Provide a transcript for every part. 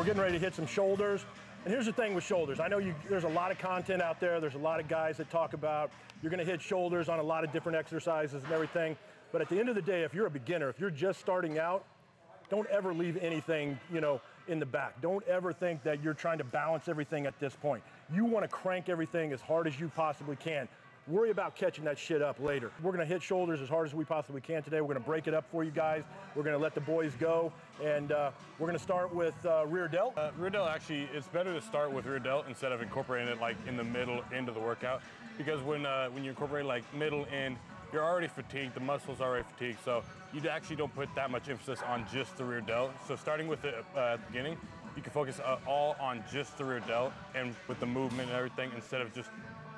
We're getting ready to hit some shoulders. And here's the thing with shoulders. I know there's a lot of content out there. There's a lot of guys that talk about you're going to hit shoulders on a lot of different exercises and everything. But at the end of the day, if you're a beginner, if you're just starting out, don't ever leave anything, in the back. Don't ever think that you're trying to balance everything at this point. You want to crank everything as hard as you possibly can. Worry about catching that shit up later. We're gonna hit shoulders as hard as we possibly can today. We're gonna break it up for you guys. We're gonna let the boys go, and we're gonna start with rear delt. Rear delt, actually, it's better to start with rear delt instead of incorporating it like in the middle end of the workout, because when you incorporate like middle end, you're already fatigued, the muscles are already fatigued, so you actually don't put that much emphasis on just the rear delt. So starting with it at the beginning, you can focus all on just the rear delt and with the movement and everything instead of just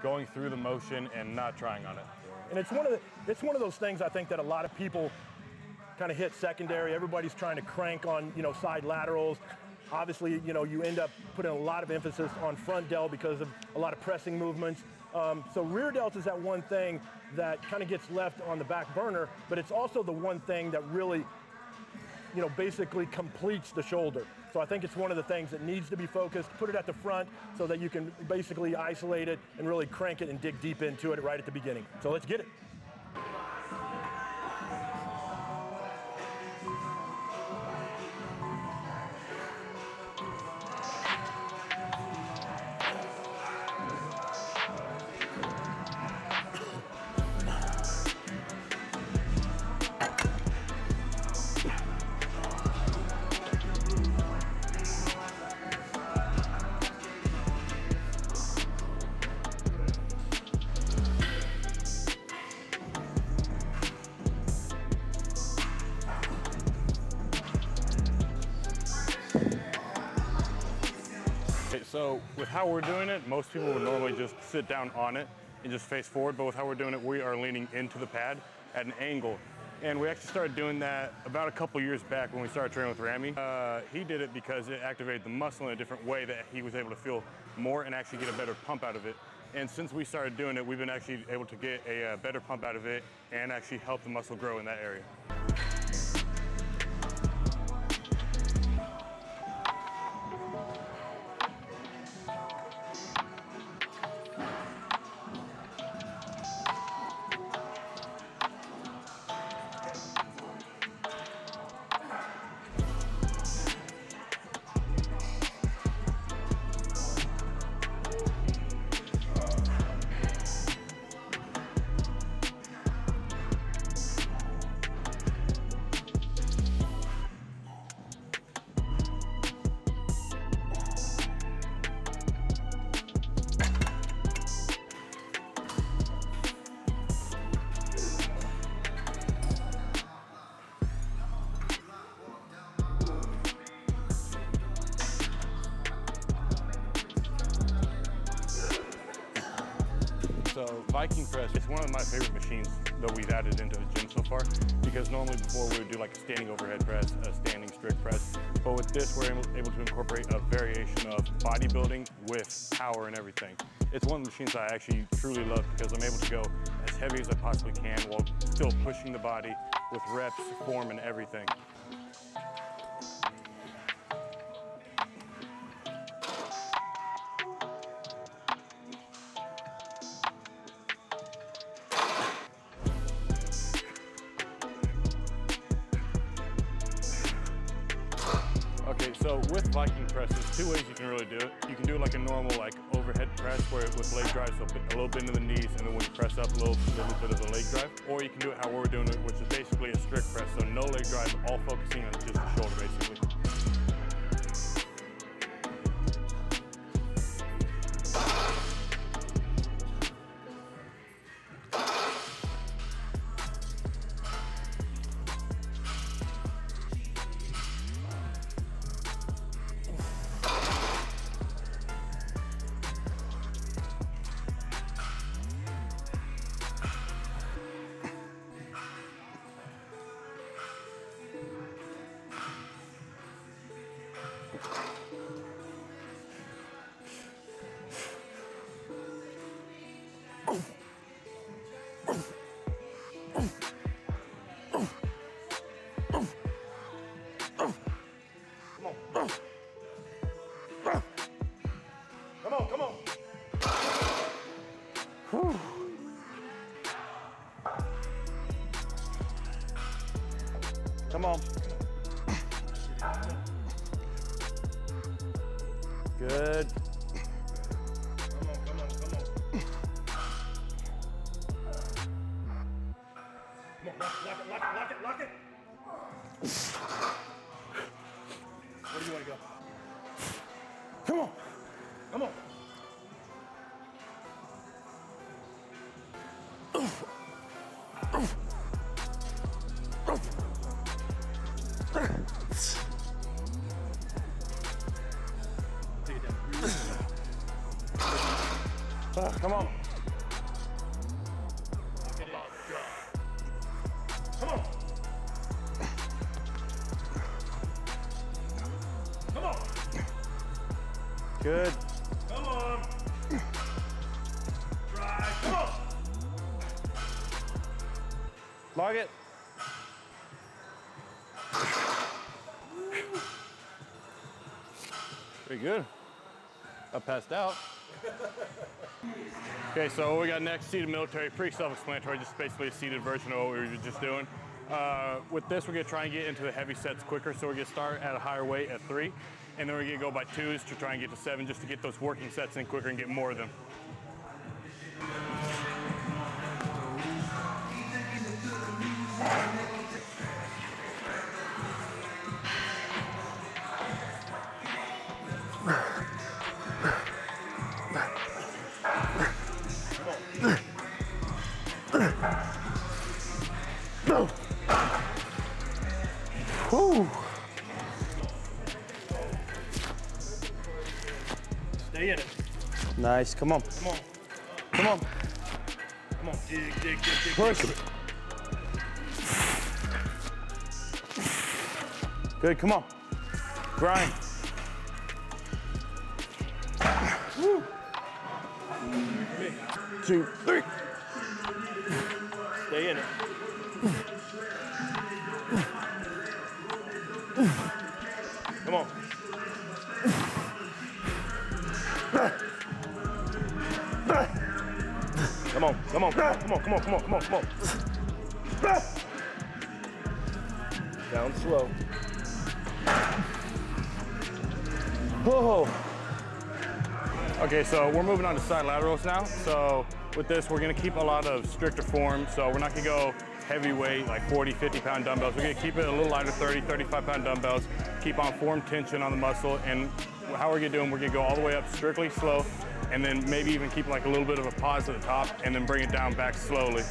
going through the motion and not trying on it. And it's one of those things I think that a lot of people kind of hit secondary. Everybody's trying to crank on, side laterals. Obviously, you end up putting a lot of emphasis on front delt because of a lot of pressing movements. So rear delt is that one thing that kind of gets left on the back burner, but it's also the one thing that really, basically completes the shoulder. So I think it's one of the things that needs to be focused. Put it at the front so that you can basically isolate it and really crank it and dig deep into it right at the beginning. So let's get it. So with how we're doing it, most people would normally just sit down on it and just face forward, but with how we're doing it, we are leaning into the pad at an angle. And we actually started doing that about a couple years back when we started training with Ramy. He did it because it activated the muscle in a different way that he was able to feel more and actually get a better pump out of it. And since we started doing it, we've been actually able to get a better pump out of it and actually help the muscle grow in that area. So Viking press is one of my favorite machines that we've added into the gym so far, because normally before we would do like a standing overhead press, a standing strict press, but with this we're able to incorporate a variation of bodybuilding with power and everything. It's one of the machines I actually truly love because I'm able to go as heavy as I possibly can while still pushing the body with reps, form, and everything. Okay, so with Viking press, there's two ways you can really do it. You can do it like a normal overhead press where with leg drive, so a little bit into the knees, and then when you press up, a little bit of a leg drive. Or you can do it how we're doing it, which is basically a strict press, so no leg drive, all focusing on just the shoulder basically. Come on. Good. Come on, come on, come on. Come on, lock it, lock it, lock it, lock it. Where do you want to go? Come on, come on. Come on. Come on. Come on. Good. Come on. Try. Come on. Log it. Pretty good. I passed out. Okay, so what we got next, seated military, pretty self-explanatory, just basically a seated version of what we were just doing. With this, we're gonna try and get into the heavy sets quicker, so we're gonna start at a higher weight at 3, and then we're gonna go by 2s to try and get to 7, just to get those working sets in quicker and get more of them. Woo. Stay in it. Nice, come on. Come on. Come on. Come on. Dig, dig, dig, dig. Push. Good, come on. Grind. Woo. 2, 3. Stay in it. Come on. Come on, come on, come on, come on, come on, come on, come on, come on. Down slow. Whoa. Okay, so we're moving on to side laterals now. So with this, we're gonna keep a lot of stricter form. So we're not gonna go heavyweight, like 40, 50-pound dumbbells. We're gonna keep it a little lighter, 30, 35-pound dumbbells, keep on form tension on the muscle, and how we're gonna do them, we're gonna go all the way up strictly slow, and then maybe even keep like a little bit of a pause at the top, and then bring it down back slowly.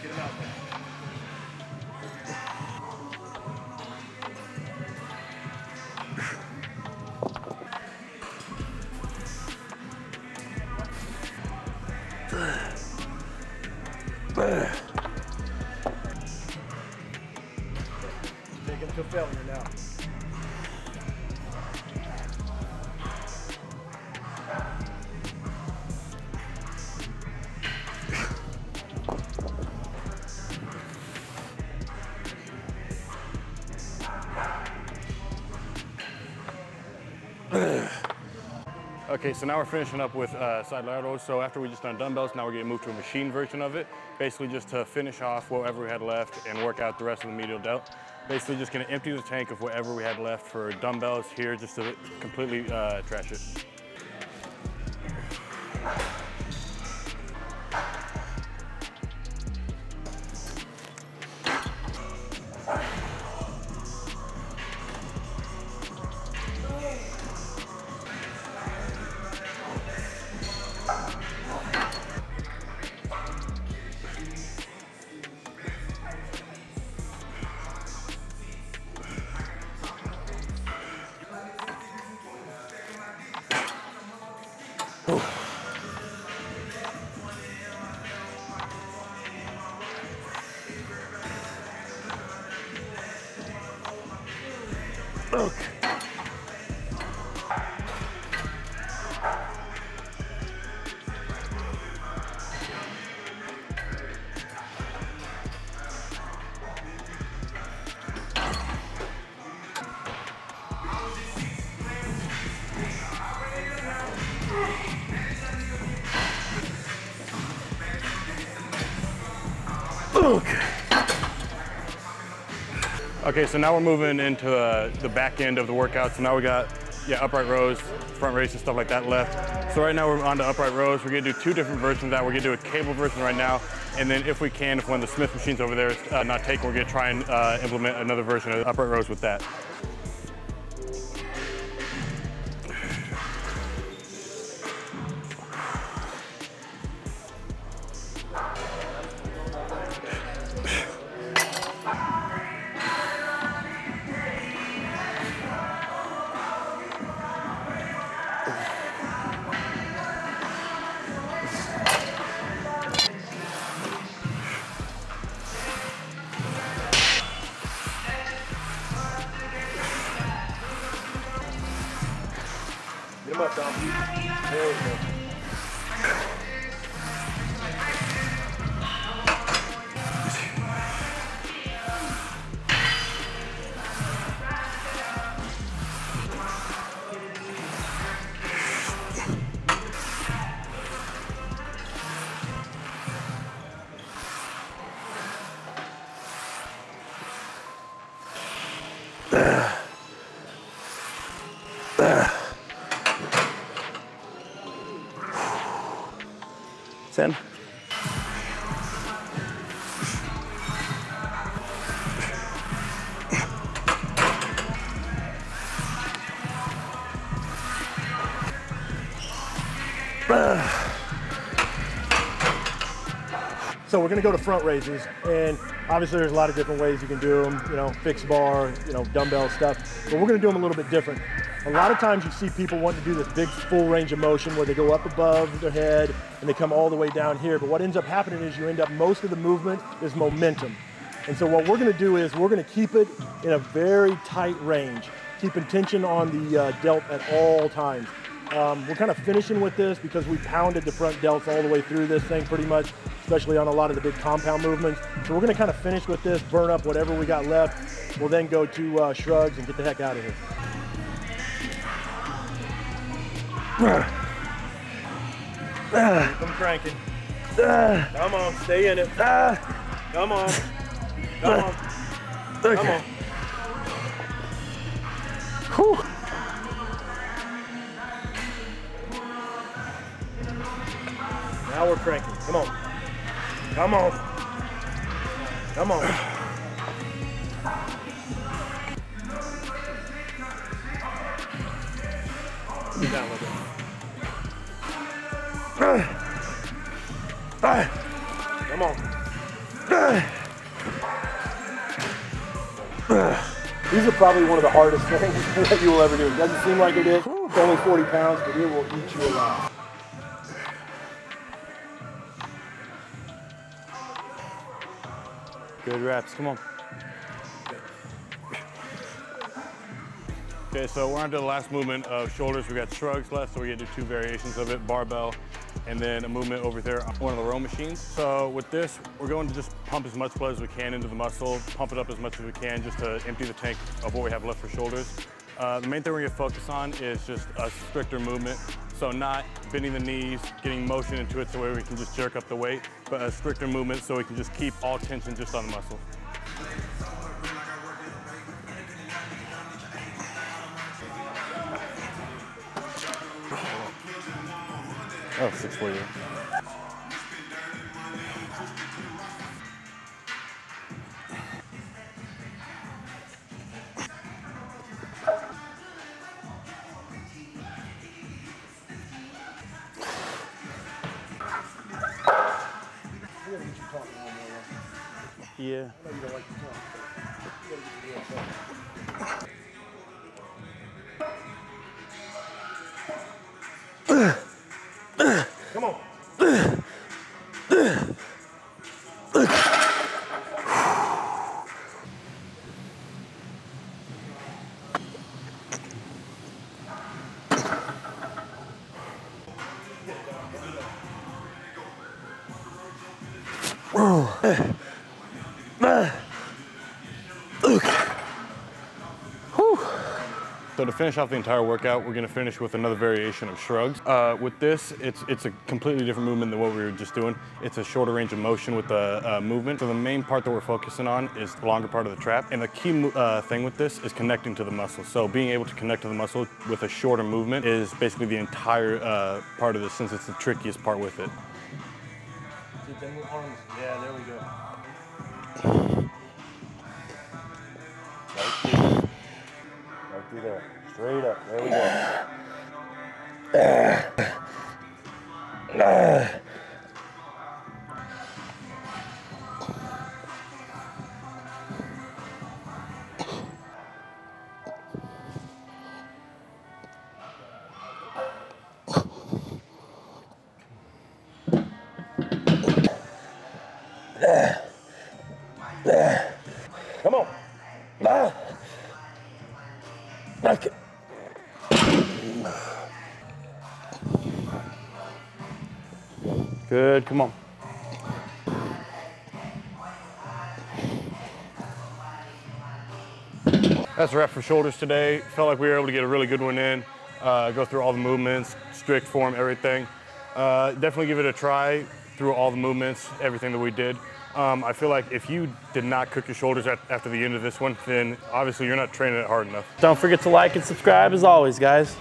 Get him out there. Take him to failure now. Okay, so now we're finishing up with side laterals. So after we just done dumbbells, now we're gonna move to a machine version of it, basically just to finish off whatever we had left and work out the rest of the medial delt. Basically just gonna empty the tank of whatever we had left for dumbbells here, just to completely trash it. Okay. Okay. Okay, so now we're moving into the back end of the workout. So now we got, upright rows, front raises, stuff like that left. So right now we're on to upright rows. We're gonna do 2 different versions of that. We're gonna do a cable version right now. And then if we can, if one of the Smith machines over there is not taken, we're gonna try and implement another version of upright rows with that. Get him up, Dom. There we go. Ten. So we're gonna go to front raises, and obviously there's a lot of different ways you can do them, fixed bar, dumbbell stuff, but we're gonna do them a little bit different. A lot of times you see people wanting to do this big full range of motion where they go up above their head and they come all the way down here, but what ends up happening is you end up, most of the movement is momentum. And so what we're gonna do is we're gonna keep it in a very tight range, keeping tension on the delt at all times. We're kind of finishing with this because we pounded the front delts all the way through this thing pretty much, especially on a lot of the big compound movements. So we're gonna kind of finish with this, burn up whatever we got left. We'll then go to shrugs and get the heck out of here. Keep them cranking. Come on, stay in it. Come on. Come on. Okay. Come on. Whew. Now we're cranking. Come on. Come on. Come on. Get down a little bit. Come on. These are probably one of the hardest things that you will ever do. It doesn't seem like it is. It's only 40 pounds, but it will eat you alive. Good reps, come on. Okay, so we're on to the last movement of shoulders. We got shrugs left, so we're gonna do 2 variations of it, barbell, and then a movement over there on one of the row machines. So with this, we're going to just pump as much blood as we can into the muscle, pump it up as much as we can just to empty the tank of what we have left for shoulders. The main thing we're gonna focus on is just a stricter movement. So not bending the knees, getting motion into it so we can just jerk up the weight, but a stricter movement so we can just keep all tension just on the muscle. Oh, 640. Yeah. I know you don't like to talk, but you gotta get the Come on. So to finish off the entire workout, we're gonna finish with another variation of shrugs. With this, it's a completely different movement than what we were just doing. It's a shorter range of motion with the movement. So the main part that we're focusing on is the longer part of the trap. And the key thing with this is connecting to the muscle. So being able to connect to the muscle with a shorter movement is basically the entire part of this, since it's the trickiest part with it. Keep them arms. Yeah, there we go. Right through there. Straight up. There we go. Come on. Okay. Good, come on. That's a wrap for shoulders today. Felt like we were able to get a really good one in, go through all the movements, strict form, everything. Definitely give it a try through all the movements, everything that we did. I feel like if you did not cook your shoulders after the end of this one, then obviously you're not training it hard enough. Don't forget to like and subscribe as always, guys.